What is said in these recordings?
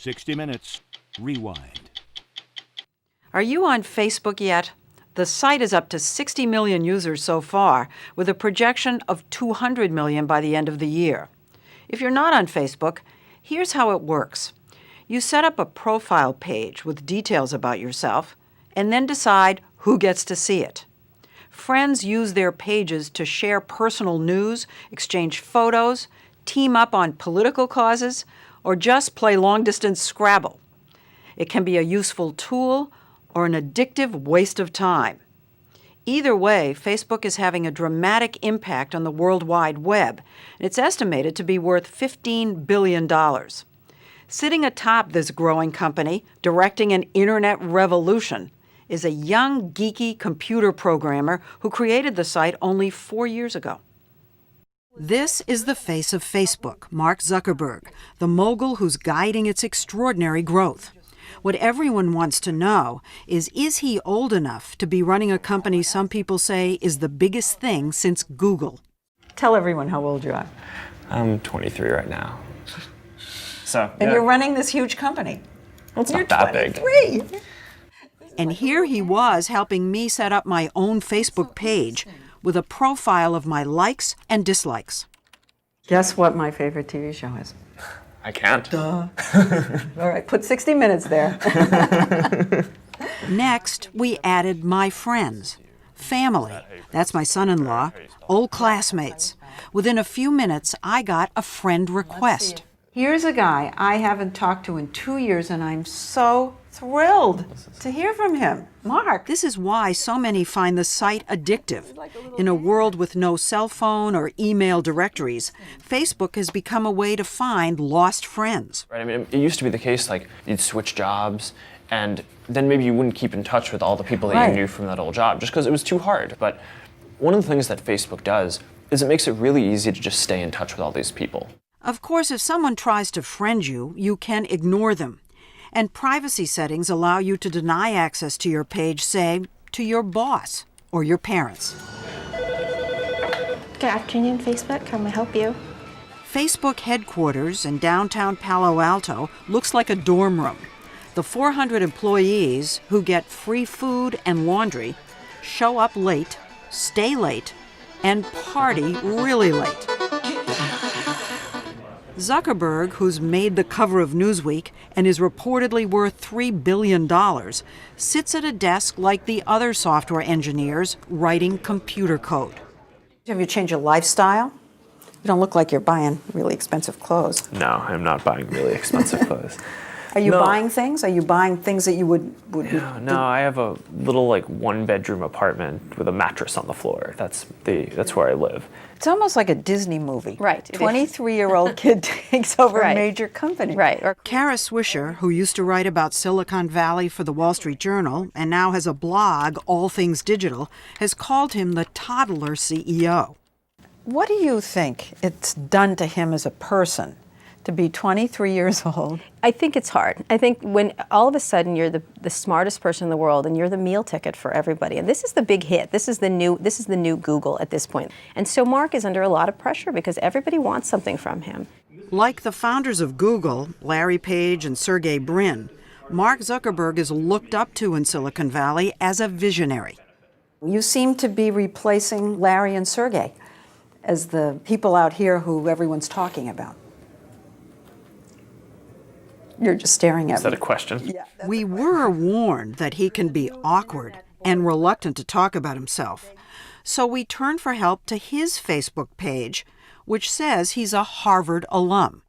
60 Minutes, Rewind. Are you on Facebook yet? The site is up to 60 million users so far, with a projection of 200 million by the end of the year. If you're not on Facebook, here's how it works. You set up a profile page with details about yourself, and then decide who gets to see it. Friends use their pages to share personal news, exchange photos, team up on political causes, or just play long-distance Scrabble. It can be a useful tool or an addictive waste of time. Either way, Facebook is having a dramatic impact on the World Wide Web, and it's estimated to be worth $15 billion. Sitting atop this growing company, directing an internet revolution, is a young, geeky computer programmer who created the site only 4 years ago. This is the face of Facebook, Mark Zuckerberg, the mogul who's guiding its extraordinary growth. What everyone wants to know is he old enough to be running a company some people say is the biggest thing since Google? Tell everyone how old you are. I'm 23 right now. And you're running this huge company. It's not that 23. Big. And here he was helping me set up my own Facebook page with a profile of my likes and dislikes. Guess what my favorite TV show is? I can't. Duh. All right, put 60 Minutes there. Next, we added my friends, family. That's my son-in-law, old classmates. Within a few minutes, I got a friend request. Here's a guy I haven't talked to in 2 years, and I'm so thrilled to hear from him. Mark. This is why so many find the site addictive. In a world with no cell phone or email directories, Facebook has become a way to find lost friends. Right. I mean, it used to be the case, like, you'd switch jobs, and then maybe you wouldn't keep in touch with all the people that you knew from that old job, just because it was too hard. But one of the things that Facebook does is it makes it really easy to just stay in touch with all these people. Of course, if someone tries to friend you, you can ignore them. And privacy settings allow you to deny access to your page, say, to your boss or your parents. Good afternoon, Facebook. How may I help you? Facebook headquarters in downtown Palo Alto looks like a dorm room. The 400 employees who get free food and laundry show up late, stay late, and party really late. Zuckerberg, who's made the cover of Newsweek and is reportedly worth $3 billion, sits at a desk like the other software engineers writing computer code. Have you changed your lifestyle? You don't look like you're buying really expensive clothes. No, I'm not buying really expensive clothes. Are you buying things? Are you buying things that you would No, I have a little, like, one-bedroom apartment with a mattress on the floor. That's where I live. It's almost like a Disney movie. Right. 23-year-old kid takes over a Right. major company. Right. Kara Swisher, who used to write about Silicon Valley for the Wall Street Journal and now has a blog, All Things Digital, has called him the toddler CEO. What do you think it's done to him as a person to be 23 years old? I think it's hard. I think when all of a sudden you're the smartest person in the world and you're the meal ticket for everybody, and this is the big hit. This is the new Google at this point. And so Mark is under a lot of pressure because everybody wants something from him. Like the founders of Google, Larry Page and Sergey Brin, Mark Zuckerberg is looked up to in Silicon Valley as a visionary. You seem to be replacing Larry and Sergey as the people out here who everyone's talking about. You're just staring at me. Is that a question? Yeah. We were warned that he can be awkward and reluctant to talk about himself. So we turned for help to his Facebook page, which says he's a Harvard alum.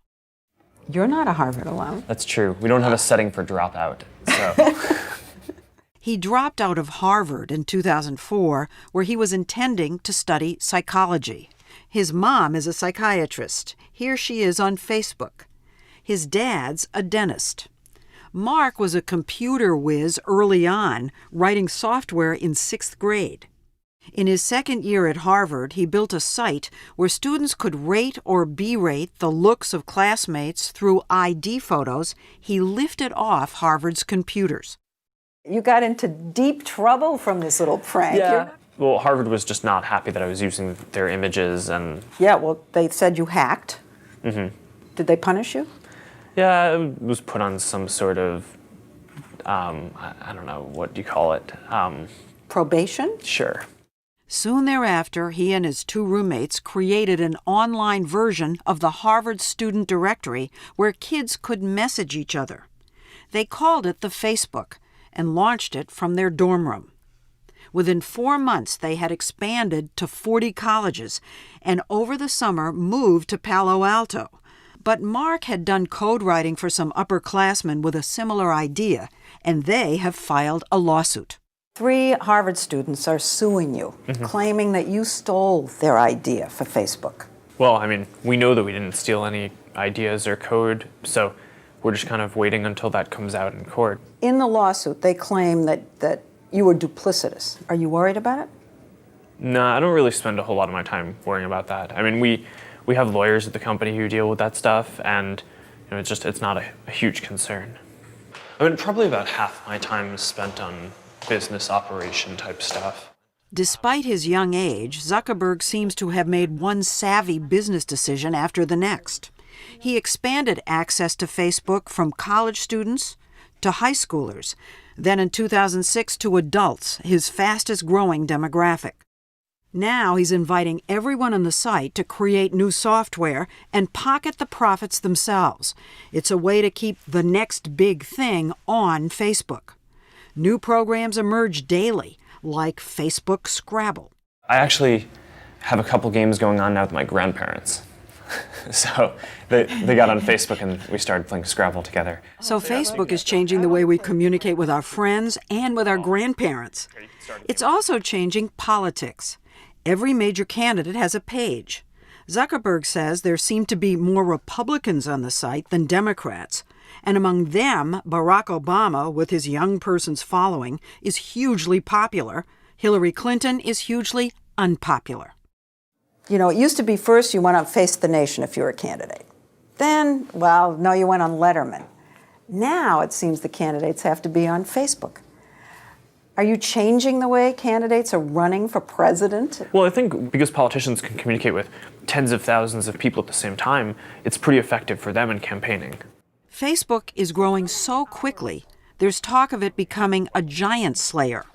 You're not a Harvard alum. That's true. We don't have a setting for dropout, so... He dropped out of Harvard in 2004, where he was intending to study psychology. His mom is a psychiatrist. Here she is on Facebook. His dad's a dentist. Mark was a computer whiz early on, writing software in 6th grade. In his second year at Harvard, he built a site where students could rate or berate the looks of classmates through ID photos he lifted off Harvard's computers. You got into deep trouble from this little prank. Yeah. Well, Harvard was just not happy that I was using their images and... Yeah, well, they said you hacked. Mm-hmm. Did they punish you? Yeah, it was put on some sort of, I don't know, what do you call it? Probation? Sure. Soon thereafter, he and his two roommates created an online version of the Harvard Student Directory where kids could message each other. They called it the Facebook and launched it from their dorm room. Within 4 months, they had expanded to 40 colleges and over the summer moved to Palo Alto. But Mark had done code writing for some upperclassmen with a similar idea, and they have filed a lawsuit. 3 Harvard students are suing you, claiming that you stole their idea for Facebook. Well, I mean, we know that we didn't steal any ideas or code, so we're just kind of waiting until that comes out in court. In the lawsuit, they claim that you were duplicitous. Are you worried about it? No, I don't really spend a whole lot of my time worrying about that. I mean, we have lawyers at the company who deal with that stuff, and it's not a huge concern. I mean, probably about half my time is spent on business operation type stuff. Despite his young age, Zuckerberg seems to have made one savvy business decision after the next. He expanded access to Facebook from college students to high schoolers, then in 2006 to adults, his fastest growing demographic. Now he's inviting everyone on the site to create new software and pocket the profits themselves. It's a way to keep the next big thing on Facebook. New programs emerge daily, like Facebook Scrabble. I actually have a couple games going on now with my grandparents. So they got on Facebook and we started playing Scrabble together. So Facebook is changing the way we communicate with our friends and with our grandparents. It's also changing politics. Every major candidate has a page. Zuckerberg says there seem to be more Republicans on the site than Democrats. And among them, Barack Obama, with his young person's following, is hugely popular. Hillary Clinton is hugely unpopular. You know, it used to be first you went on Face the Nation if you were a candidate. Then, well, no, you went on Letterman. Now it seems the candidates have to be on Facebook. Are you changing the way candidates are running for president? Well, I think because politicians can communicate with tens of thousands of people at the same time, it's pretty effective for them in campaigning. Facebook is growing so quickly, there's talk of it becoming a giant slayer.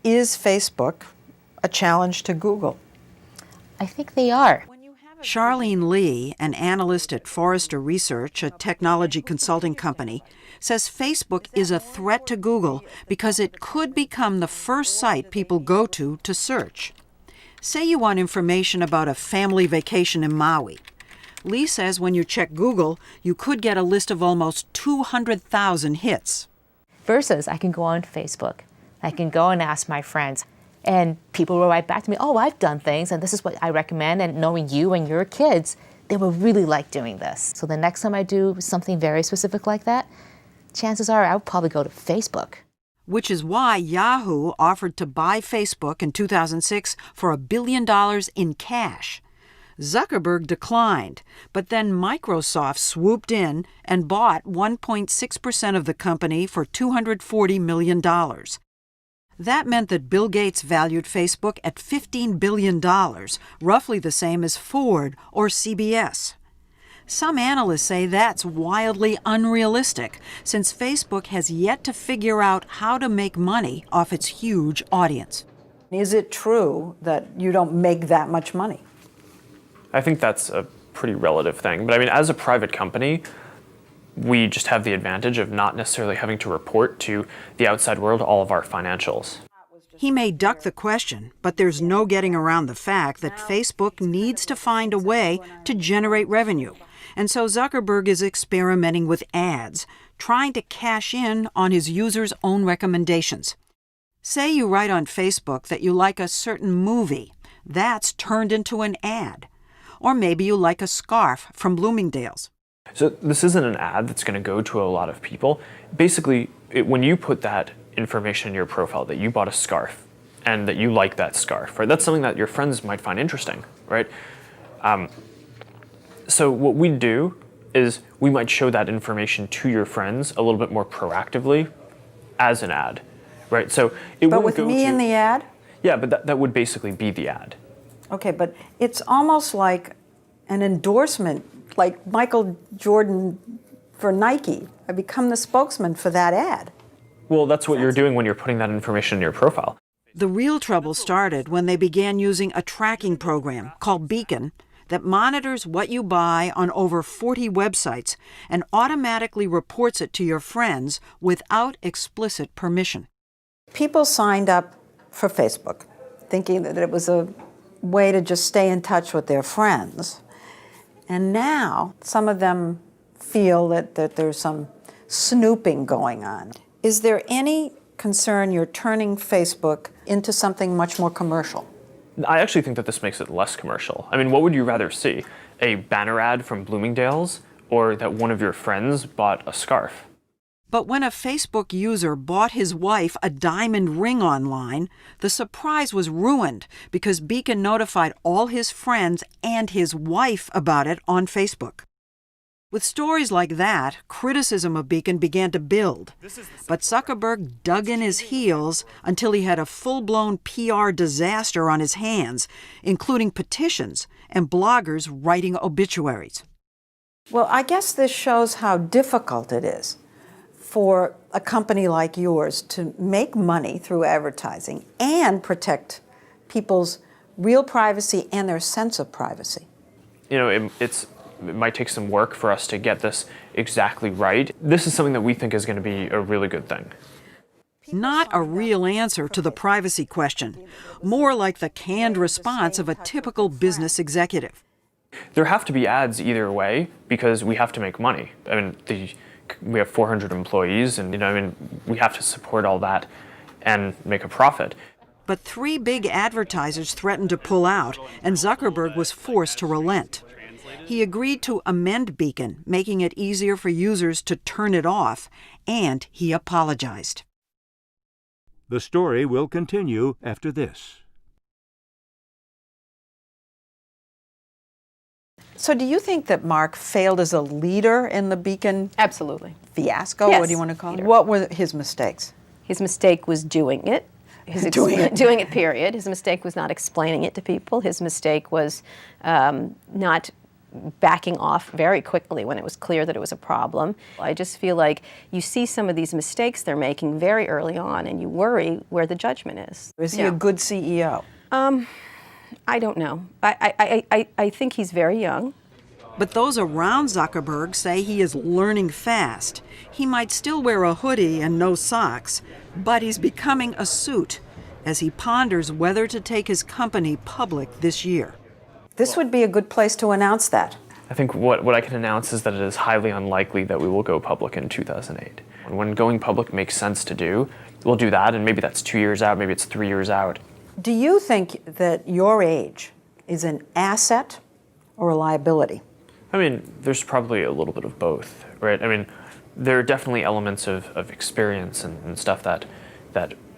Is Facebook a challenge to Google? I think they are. Charlene Lee, an analyst at Forrester Research, a technology consulting company, says Facebook is a threat to Google because it could become the first site people go to search. Say you want information about a family vacation in Maui. Lee says when you check Google, you could get a list of almost 200,000 hits. Versus I can go on Facebook. I can go and ask my friends. And people will write back to me, oh, I've done things, and this is what I recommend. And knowing you and your kids, they will really like doing this. So the next time I do something very specific like that, chances are I'll probably go to Facebook. Which is why Yahoo offered to buy Facebook in 2006 for $1 billion in cash. Zuckerberg declined, but then Microsoft swooped in and bought 1.6% of the company for $240 million. That meant that Bill Gates valued Facebook at $15 billion, roughly the same as Ford or CBS. Some analysts say that's wildly unrealistic, since Facebook has yet to figure out how to make money off its huge audience. Is it true that you don't make that much money? I think that's a pretty relative thing. But I mean, as a private company, we just have the advantage of not necessarily having to report to the outside world all of our financials. He may duck the question, but there's no getting around the fact that Facebook needs to find a way to generate revenue. And so Zuckerberg is experimenting with ads, trying to cash in on his users' own recommendations. Say you write on Facebook that you like a certain movie. That's turned into an ad. Or maybe you like a scarf from Bloomingdale's. So this isn't an ad that's going to go to a lot of people. Basically, when you put that information in your profile that you bought a scarf and that you like that scarf, right? That's something that your friends might find interesting, right? So what we do is we might show that information to your friends a little bit more proactively as an ad, right? So it But wouldn't with me in the ad? Yeah, but that would basically be the ad. Okay, but it's almost like an endorsement, like Michael Jordan for Nike. I become the spokesman for that ad. Well, that's what you're doing when you're putting that information in your profile. The real trouble started when they began using a tracking program called Beacon that monitors what you buy on over 40 websites and automatically reports it to your friends without explicit permission. People signed up for Facebook thinking that it was a way to just stay in touch with their friends. And now some of them feel that there's some snooping going on. Is there any concern you're turning Facebook into something much more commercial? I actually think that this makes it less commercial. I mean, what would you rather see? A banner ad from Bloomingdale's or that one of your friends bought a scarf? But when a Facebook user bought his wife a diamond ring online, the surprise was ruined because Beacon notified all his friends and his wife about it on Facebook. With stories like that, criticism of Beacon began to build. But Zuckerberg dug in his heels until he had a full-blown PR disaster on his hands, including petitions and bloggers writing obituaries. Well, I guess this shows how difficult it is for a company like yours to make money through advertising and protect people's real privacy and their sense of privacy. You know, it might take some work for us to get this exactly right. This is something that we think is going to be a really good thing. Not a real answer to the privacy question, more like the canned response of a typical business executive. There have to be ads either way because we have to make money. I mean, we have 400 employees and, we have to support all that and make a profit. But 3 big advertisers threatened to pull out, and Zuckerberg was forced to relent. He agreed to amend Beacon, making it easier for users to turn it off, and he apologized. The story will continue after this. So do you think that Mark failed as a leader in the Beacon Absolutely. fiasco? Yes, What do you want to call it? leader. What were his mistakes? His mistake was doing it. Doing it. Doing it, period. His mistake was not explaining it to people. His mistake was not backing off very quickly when it was clear that it was a problem. I just feel like you see some of these mistakes they're making very early on, and you worry where the judgment is. Is he a good CEO? I don't know. I think he's very young. But those around Zuckerberg say he is learning fast. He might still wear a hoodie and no socks, but he's becoming a suit as he ponders whether to take his company public this year. This would be a good place to announce that. I think what I can announce is that it is highly unlikely that we will go public in 2008. When going public makes sense to do, we'll do that, and maybe that's 2 years out, maybe it's 3 years out. Do you think that your age is an asset or a liability? I mean, there's probably a little bit of both, right? I mean, there are definitely elements of experience and stuff that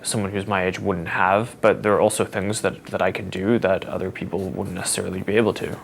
someone who's my age wouldn't have, but there are also things that I can do that other people wouldn't necessarily be able to.